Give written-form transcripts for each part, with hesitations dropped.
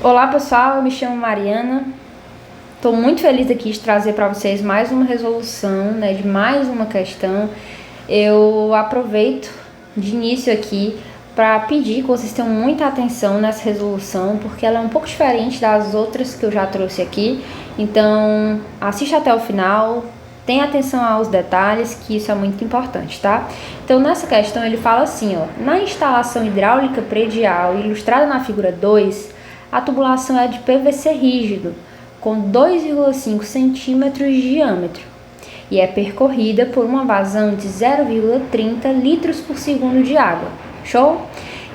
Olá pessoal, eu me chamo Mariana. Estou muito feliz aqui de trazer para vocês mais uma resolução, de mais uma questão. Eu aproveito de início aqui para pedir que vocês tenham muita atenção nessa resolução, porque ela é um pouco diferente das outras que eu já trouxe aqui. Então, assista até o final, tenha atenção aos detalhes, que isso é muito importante, tá? Então, nessa questão ele fala assim, na instalação hidráulica predial ilustrada na figura 2, a tubulação é de PVC rígido, com 2,5 centímetros de diâmetro, e é percorrida por uma vazão de 0,30 litros por segundo de água. Show?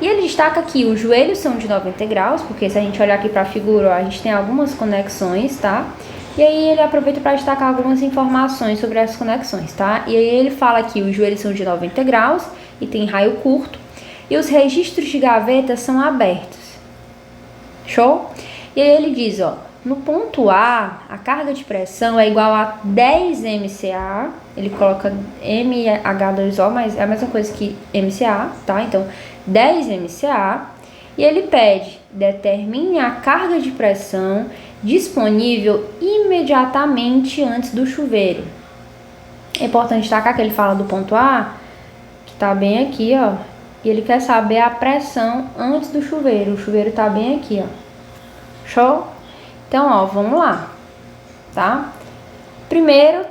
E ele destaca que os joelhos são de 90 graus, porque se a gente olhar aqui para a figura, a gente tem algumas conexões, tá? E aí ele aproveita para destacar algumas informações sobre as conexões, tá? E aí ele fala que os joelhos são de 90 graus e tem raio curto, e os registros de gaveta são abertos. Show? E aí ele diz, no ponto A, a carga de pressão é igual a 10 MCA, ele coloca MH2O, mas é a mesma coisa que MCA, tá? Então, 10 MCA, e ele pede, determine a carga de pressão disponível imediatamente antes do chuveiro. É importante destacar que ele fala do ponto A, que tá bem aqui, e ele quer saber a pressão antes do chuveiro. O chuveiro tá bem aqui, Show? Então, vamos lá, tá? Primeiro,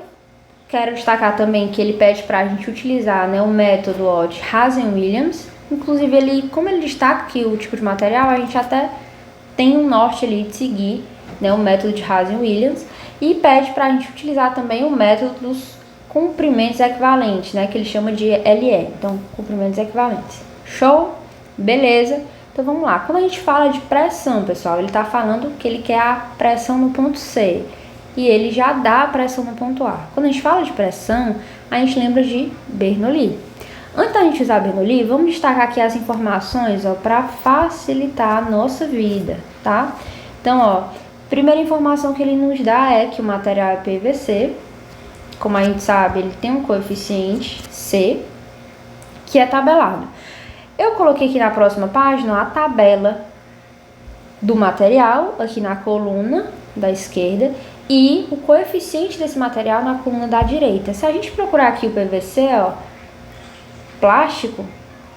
quero destacar também que ele pede pra gente utilizar, o método de Hazen-Williams. Inclusive, como ele destaca que o tipo de material, a gente até tem um norte ali de seguir, o método de Hazen-Williams. E pede pra gente utilizar também o método dos comprimentos equivalentes, que ele chama de LE. Então, comprimentos equivalentes. Show? Beleza. Então, vamos lá. Quando a gente fala de pressão, pessoal, ele está falando que ele quer a pressão no ponto C. E ele já dá a pressão no ponto A. Quando a gente fala de pressão, a gente lembra de Bernoulli. Antes da gente usar Bernoulli, vamos destacar aqui as informações, para facilitar a nossa vida, tá? Então, primeira informação que ele nos dá é que o material é PVC. Como a gente sabe, ele tem um coeficiente C, que é tabelado. Eu coloquei aqui na próxima página a tabela do material, aqui na coluna da esquerda, e o coeficiente desse material na coluna da direita. Se a gente procurar aqui o PVC, plástico,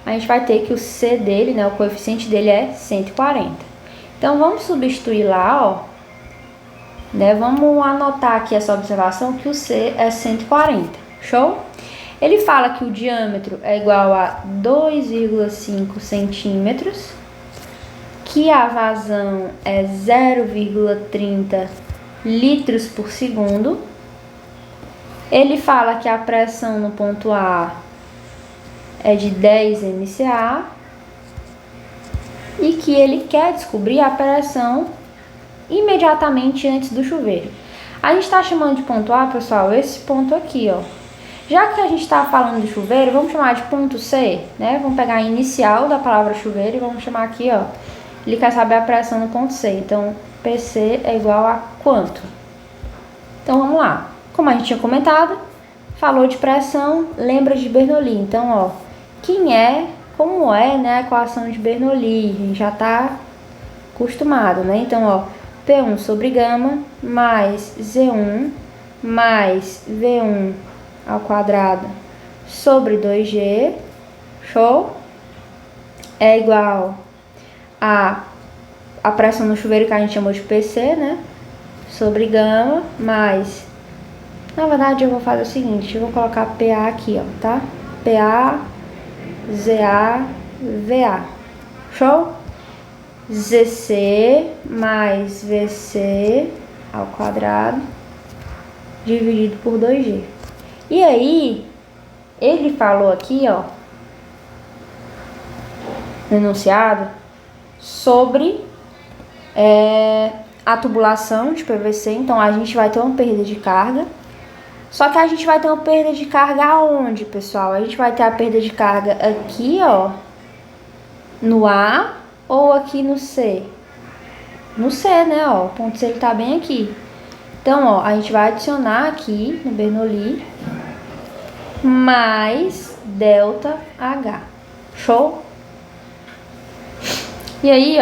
a gente vai ter que o C dele, o coeficiente dele é 140. Então, vamos substituir lá, vamos anotar aqui essa observação que o C é 140. Show? Ele fala que o diâmetro é igual a 2,5 centímetros, que a vazão é 0,30 litros por segundo. Ele fala que a pressão no ponto A é de 10 MCA e que ele quer descobrir a pressão imediatamente antes do chuveiro. A gente está chamando de ponto A, pessoal, esse ponto aqui, Já que a gente está falando de chuveiro, vamos chamar de ponto C, Vamos pegar a inicial da palavra chuveiro e vamos chamar aqui, Ele quer saber a pressão no ponto C. Então, PC é igual a quanto? Então, vamos lá. Como a gente tinha comentado, falou de pressão, lembra de Bernoulli. Então, como é, a equação de Bernoulli? A gente já está acostumado, Então, P1 sobre gama mais Z1 mais V1 ao quadrado sobre 2G, show? É igual a pressão no chuveiro que a gente chamou de PC, sobre gama, mais... Na verdade, eu vou fazer o seguinte, eu vou colocar PA aqui, tá? PA, ZA, VA, show? ZC mais VC ao quadrado dividido por 2G. E aí, ele falou aqui, no enunciado, sobre a tubulação de PVC. Então, a gente vai ter uma perda de carga. Só que a gente vai ter uma perda de carga aonde, pessoal? A gente vai ter a perda de carga aqui, no A ou aqui no C? No C, O ponto C ele tá bem aqui. Então, a gente vai adicionar aqui no Bernoulli mais ΔH. Show? E aí,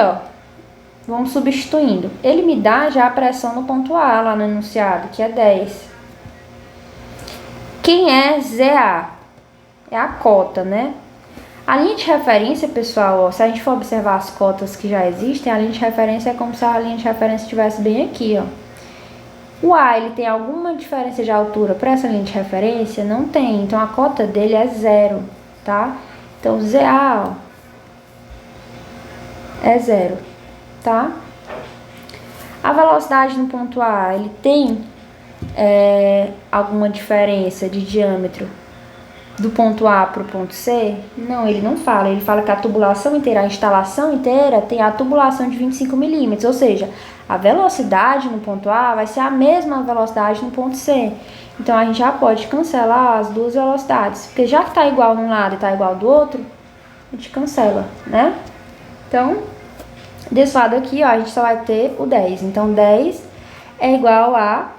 vamos substituindo. Ele me dá já a pressão no ponto A, lá no enunciado, que é 10. Quem é ZA? É a cota, né? A linha de referência, pessoal, ó, se a gente for observar as cotas que já existem, a linha de referência é como se a linha de referência estivesse bem aqui, ó. O A, ele tem alguma diferença de altura para essa linha de referência? Não tem, então a cota dele é 0, tá? Então, ZA, ó, é 0, tá? A velocidade no ponto A, ele tem alguma diferença de diâmetro do ponto A para o ponto C? Não, ele não fala. Ele fala que a tubulação inteira, a instalação inteira tem a tubulação de 25 milímetros, ou seja, a velocidade no ponto A vai ser a mesma velocidade no ponto C. Então, a gente já pode cancelar as duas velocidades, porque já que está igual de um lado e está igual do outro, a gente cancela, né? Então, desse lado aqui, ó, a gente só vai ter o 10. Então, 10 é igual a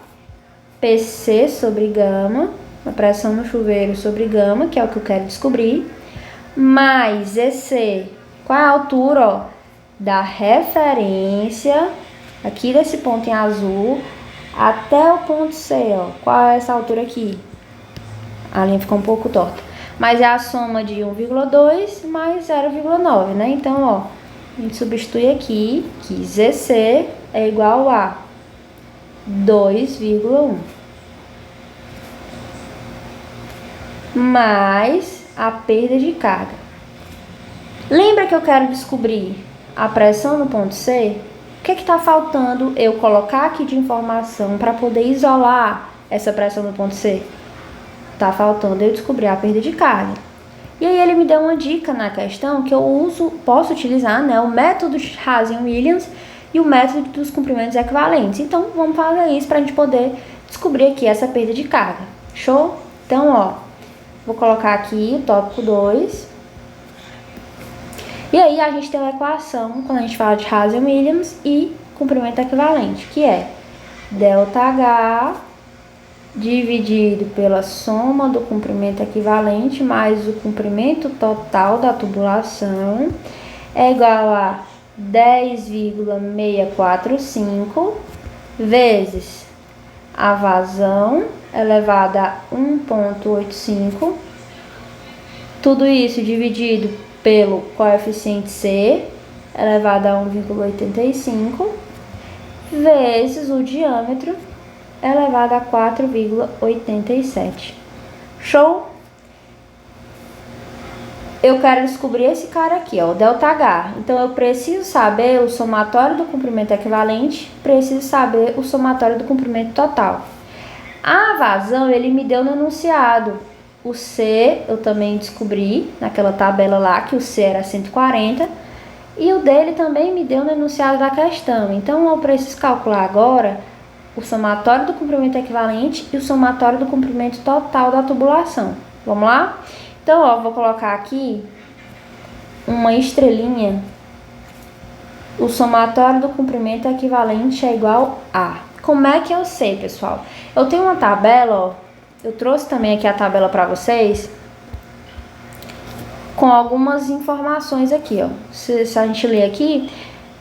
PC sobre gama, a pressão no chuveiro sobre gama, que é o que eu quero descobrir, mais EC. Qual é a altura, ó, da referência, aqui desse ponto em azul, até o ponto C, ó. Qual é essa altura aqui? A linha ficou um pouco torta. Mas é a soma de 1,2 mais 0,9, né? Então, ó, a gente substitui aqui que ZC é igual a 2,1. Mais a perda de carga. Lembra que eu quero descobrir a pressão no ponto C? O que está faltando eu colocar aqui de informação para poder isolar essa pressão no ponto C? Está faltando eu descobrir a perda de carga. E aí ele me deu uma dica na questão que eu posso utilizar, né, o método Hazen-Williams e o método dos comprimentos equivalentes. Então vamos fazer isso para a gente poder descobrir aqui essa perda de carga. Show? Então, ó, vou colocar aqui o tópico 2. E aí a gente tem uma equação, quando a gente fala de Hazen-Williams e comprimento equivalente, que é ΔH dividido pela soma do comprimento equivalente mais o comprimento total da tubulação é igual a 10,645 vezes a vazão elevada a 1,85, tudo isso dividido pelo coeficiente C elevado a 1,85 vezes o diâmetro elevado a 4,87. Show? Eu quero descobrir esse cara aqui, ó, o ΔH. Então, eu preciso saber o somatório do comprimento equivalente, preciso saber o somatório do comprimento total. A vazão, ele me deu no enunciado. O C, eu também descobri naquela tabela lá, que o C era 140. E o dele também me deu no enunciado da questão. Então, eu preciso calcular agora o somatório do comprimento equivalente e o somatório do comprimento total da tubulação. Vamos lá? Então, ó, vou colocar aqui uma estrelinha. O somatório do comprimento equivalente é igual a... Como é que eu sei, pessoal? Eu tenho uma tabela, ó. Eu trouxe também aqui a tabela para vocês, com algumas informações aqui, ó. Se a gente ler aqui,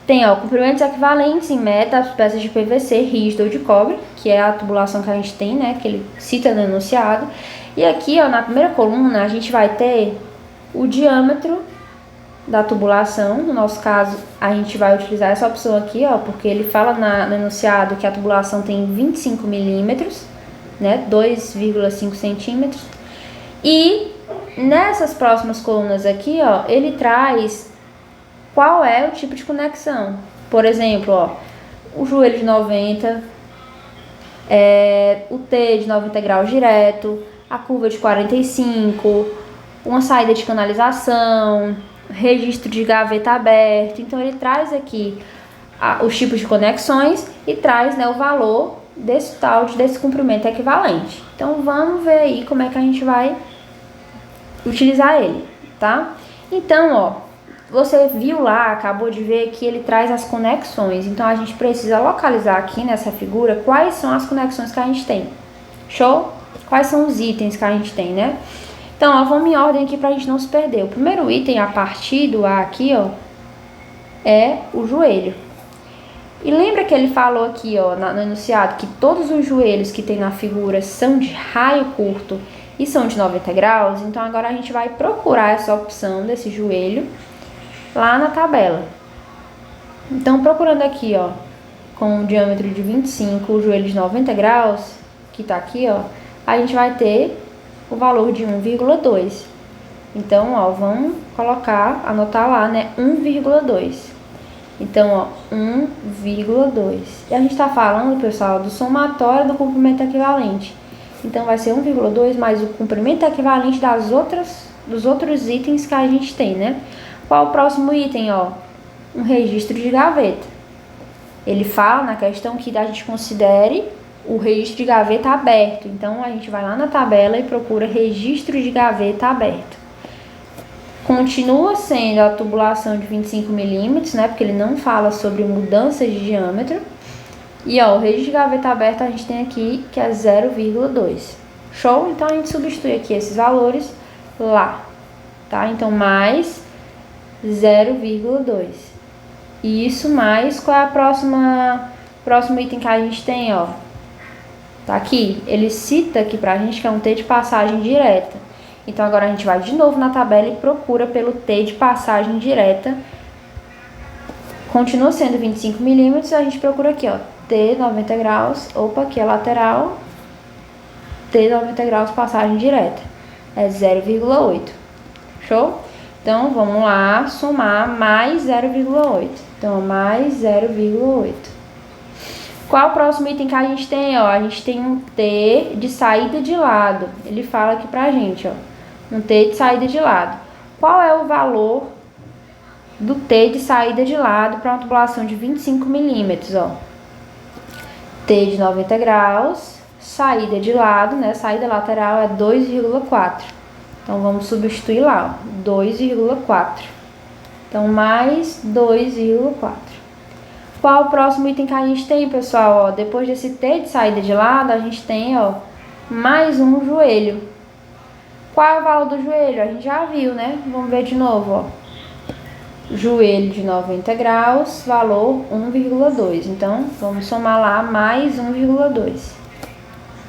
tem, ó, comprimentos equivalentes em meta as peças de PVC rígido ou de cobre, que é a tubulação que a gente tem, né, que ele cita no enunciado. E aqui, ó, na primeira coluna, a gente vai ter o diâmetro da tubulação. No nosso caso, a gente vai utilizar essa opção aqui, ó, porque ele fala no enunciado que a tubulação tem 25 milímetros, né, 2,5 centímetros. E nessas próximas colunas aqui, ó, ele traz qual é o tipo de conexão. Por exemplo, ó, o joelho de 90, o T de 90 graus direto, a curva de 45, uma saída de canalização, registro de gaveta aberto. Então ele traz aqui os tipos de conexões e traz, né, o valor desse comprimento equivalente. Então vamos ver aí como é que a gente vai utilizar ele, tá? Então, ó, você viu lá, acabou de ver que ele traz as conexões. Então a gente precisa localizar aqui nessa figura quais são as conexões que a gente tem. Show? Quais são os itens que a gente tem, né? Então, ó, vamos em ordem aqui pra gente não se perder. O primeiro item a partir do A aqui, ó, é o joelho. E lembra que ele falou aqui, ó, no enunciado, que todos os joelhos que tem na figura são de raio curto e são de 90 graus? Então, agora a gente vai procurar essa opção desse joelho lá na tabela. Então, procurando aqui, ó, com um diâmetro de 25, o joelho de 90 graus, que tá aqui, ó, a gente vai ter o valor de 1,2. Então, ó, vamos colocar, anotar lá, né, 1,2. Então, ó, 1,2. E a gente tá falando, pessoal, do somatório do comprimento equivalente. Então, vai ser 1,2 mais o comprimento equivalente dos outros itens que a gente tem, né? Qual o próximo item, ó? Um registro de gaveta. Ele fala na questão que a gente considere o registro de gaveta aberto. Então, a gente vai lá na tabela e procura registro de gaveta aberto. Continua sendo a tubulação de 25 milímetros, né? Porque ele não fala sobre mudança de diâmetro. E, ó, o registro de gaveta aberto a gente tem aqui que é 0,2. Show? Então, a gente substitui aqui esses valores lá, tá? Então, mais 0,2. E isso mais, qual é a próximo item que a gente tem, ó? Tá aqui, ele cita aqui pra gente que é um T de passagem direta. Então, agora a gente vai de novo na tabela e procura pelo T de passagem direta. Continua sendo 25 milímetros, a gente procura aqui, ó, T 90 graus, opa, aqui é lateral, T 90 graus passagem direta, é 0,8. Show? Então, vamos lá somar mais 0,8. Então, mais 0,8. Qual o próximo item que a gente tem? Ó, a gente tem um T de saída de lado. Ele fala aqui pra gente, ó, um T de saída de lado. Qual é o valor do T de saída de lado para uma tubulação de 25 milímetros, ó? T de 90 graus, saída de lado, né? Saída lateral é 2,4. Então, vamos substituir lá, ó, 2,4. Então, mais 2,4. Qual o próximo item que a gente tem, pessoal? Ó, depois desse T de saída de lado, a gente tem, ó, mais um joelho. Qual é o valor do joelho? A gente já viu, né? Vamos ver de novo, ó. Joelho de 90 graus, valor 1,2. Então, vamos somar lá mais 1,2.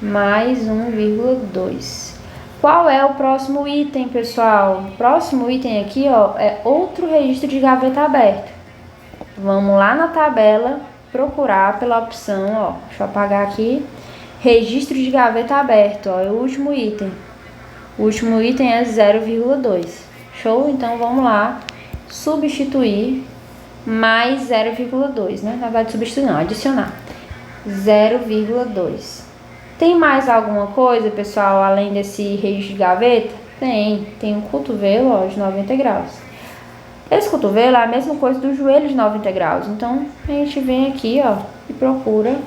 Mais 1,2. Qual é o próximo item, pessoal? O próximo item aqui, ó, é outro registro de gaveta aberto. Vamos lá na tabela procurar pela opção, ó, deixa eu apagar aqui, registro de gaveta aberto, ó, é o último item. O último item é 0,2. Show? Então, vamos lá substituir mais 0,2, né? Na verdade, substituir não, adicionar 0,2. Tem mais alguma coisa, pessoal, além desse registro de gaveta? Tem um cotovelo, ó, de 90 graus. Esse cotovelo é a mesma coisa do joelho de 90 graus. Então, a gente vem aqui, ó, e procura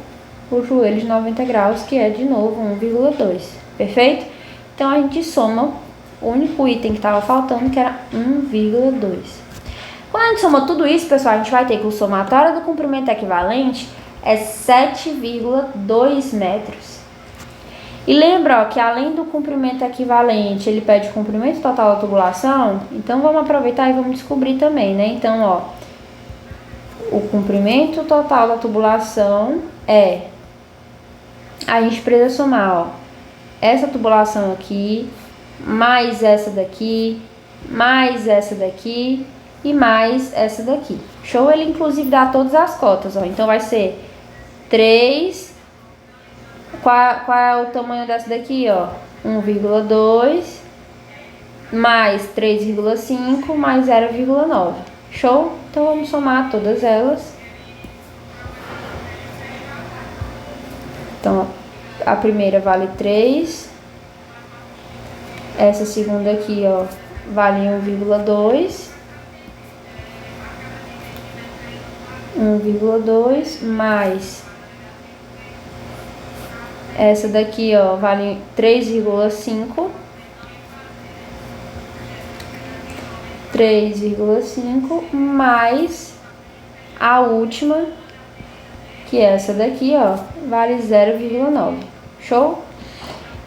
o joelho de 90 graus, que é, de novo, 1,2. Perfeito? Então, a gente soma o único item que estava faltando, que era 1,2. Quando a gente soma tudo isso, pessoal, a gente vai ter que o somatório do comprimento equivalente é 7,2 metros. E lembra, ó, que além do comprimento equivalente, ele pede o comprimento total da tubulação. Então, vamos aproveitar e vamos descobrir também, né? Então, ó, o comprimento total da tubulação é... A gente precisa somar, ó, essa tubulação aqui, mais essa daqui, mais essa daqui e mais essa daqui. Show? Ele, inclusive, dá todas as cotas, ó. Então, vai ser 3... Qual é o tamanho dessa daqui, ó? 1,2 mais 3,5 mais 0,9. Show? Então, vamos somar todas elas. Então, a primeira vale 3. Essa segunda aqui, ó, vale 1,2. 1,2 mais... Essa daqui, ó, vale 3,5. 3,5 mais a última, que é essa daqui, ó, vale 0,9. Show?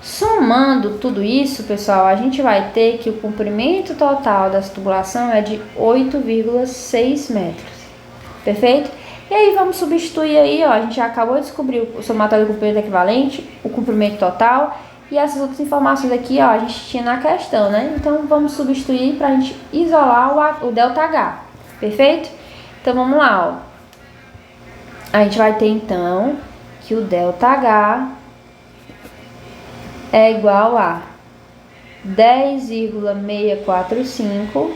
Somando tudo isso, pessoal, a gente vai ter que o comprimento total dessa tubulação é de 8,6 metros. Perfeito? E aí vamos substituir aí, ó, a gente já acabou de descobrir o somatório do comprimento equivalente, o comprimento total e essas outras informações aqui, ó, a gente tinha na questão, né? Então vamos substituir para a gente isolar o ΔH, perfeito? Então vamos lá, ó. A gente vai ter então que o ΔH é igual a 10,645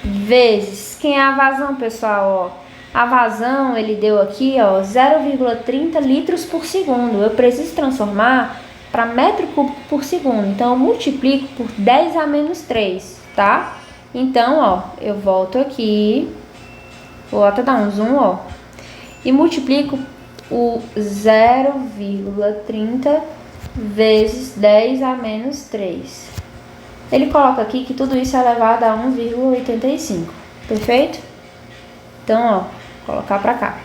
vezes, quem é a vazão, pessoal, ó? A vazão, ele deu aqui, ó, 0,30 litros por segundo. Eu preciso transformar para metro cúbico por segundo. Então, eu multiplico por 10 a menos 3, tá? Então, ó, eu volto aqui, vou até dar um zoom, ó, e multiplico o 0,30 vezes 10 a menos 3. Ele coloca aqui que tudo isso é elevado a 1,85, perfeito? Então, ó, colocar pra cá.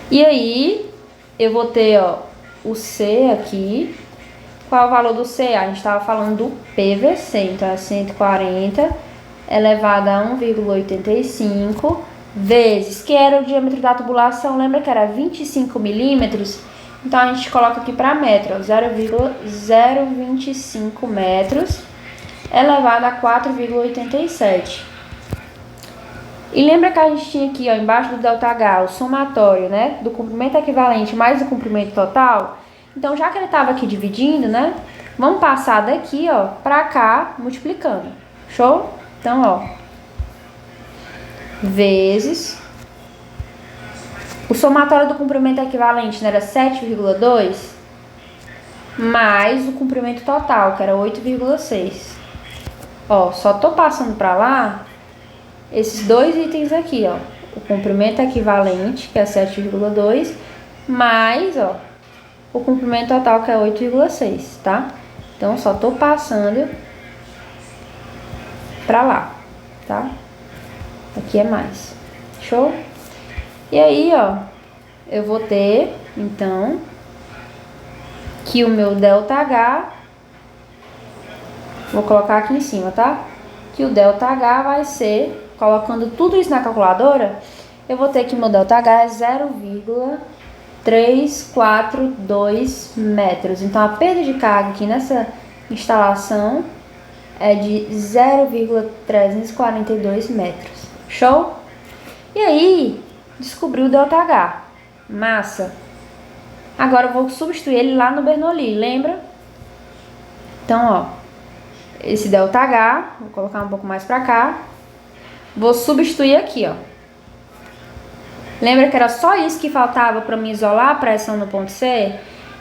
E aí, eu vou ter, ó, o C aqui. Qual é o valor do C? A gente estava falando do PVC, então é 140 elevado a 1,85 vezes, que era o diâmetro da tubulação, lembra que era 25 milímetros? Então, a gente coloca aqui para metro, 0,025 metros elevado a 4,87. E lembra que a gente tinha aqui, ó, embaixo do ΔH, o somatório, né, do comprimento equivalente mais o comprimento total? Então, já que ele estava aqui dividindo, né, vamos passar daqui, ó, para cá, multiplicando. Show? Então, ó, vezes o somatório do comprimento equivalente, né, era 7,2 mais o comprimento total, que era 8,6. Ó, só tô passando para lá esses dois itens aqui, ó, o comprimento equivalente, que é 7,2, mais, ó, o comprimento total, que é 8,6, tá? Então, só tô passando pra lá, tá? Aqui é mais. Show? E aí, ó, eu vou ter, então, que o meu ΔH, vou colocar aqui em cima, tá? Que o ΔH vai ser, colocando tudo isso na calculadora, eu vou ter que o meu ΔH é 0,342 metros. Então, a perda de carga aqui nessa instalação é de 0,342 metros. Show? E aí, descobri o ΔH. Massa. Agora, eu vou substituir ele lá no Bernoulli, lembra? Então, ó, esse ΔH, vou colocar um pouco mais pra cá. Vou substituir aqui, ó. Lembra que era só isso que faltava para me isolar a pressão no ponto C?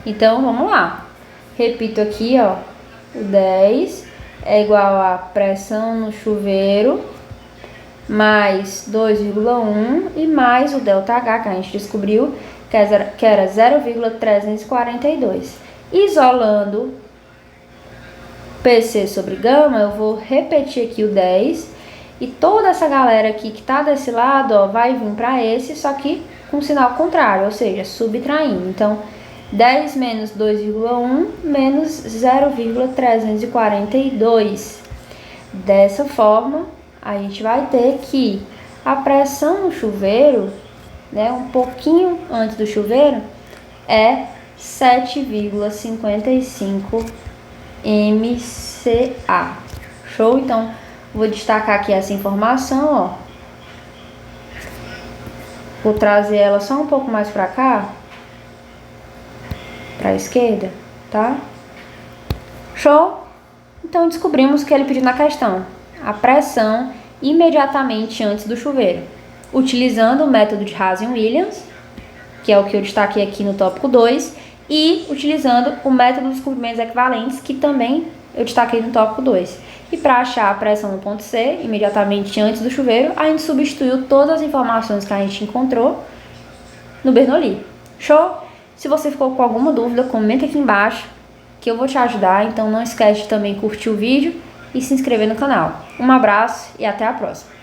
Então, vamos lá. Repito aqui, ó. O 10 é igual a pressão no chuveiro mais 2,1 e mais o ΔH, que a gente descobriu que era 0,342. Isolando PC sobre gama, eu vou repetir aqui o 10. E toda essa galera aqui que tá desse lado, ó, vai vir para esse, só que com sinal contrário, ou seja, subtraindo. Então, 10 menos 2,1 menos 0,342. Dessa forma, a gente vai ter que a pressão no chuveiro, né, um pouquinho antes do chuveiro, é 7,55 MCA. Show? Então, vou destacar aqui essa informação, ó. Vou trazer ela só um pouco mais para cá, para a esquerda, tá? Show? Então, descobrimos que ele pediu na questão a pressão imediatamente antes do chuveiro, utilizando o método de Hazen-Williams, que é o que eu destaquei aqui no tópico 2, e utilizando o método dos comprimentos equivalentes, que também eu destaquei no tópico 2. E para achar a pressão no ponto C, imediatamente antes do chuveiro, a gente substituiu todas as informações que a gente encontrou no Bernoulli. Show? Se você ficou com alguma dúvida, comenta aqui embaixo, que eu vou te ajudar. Então não esquece de também curtir o vídeo e se inscrever no canal. Um abraço e até a próxima.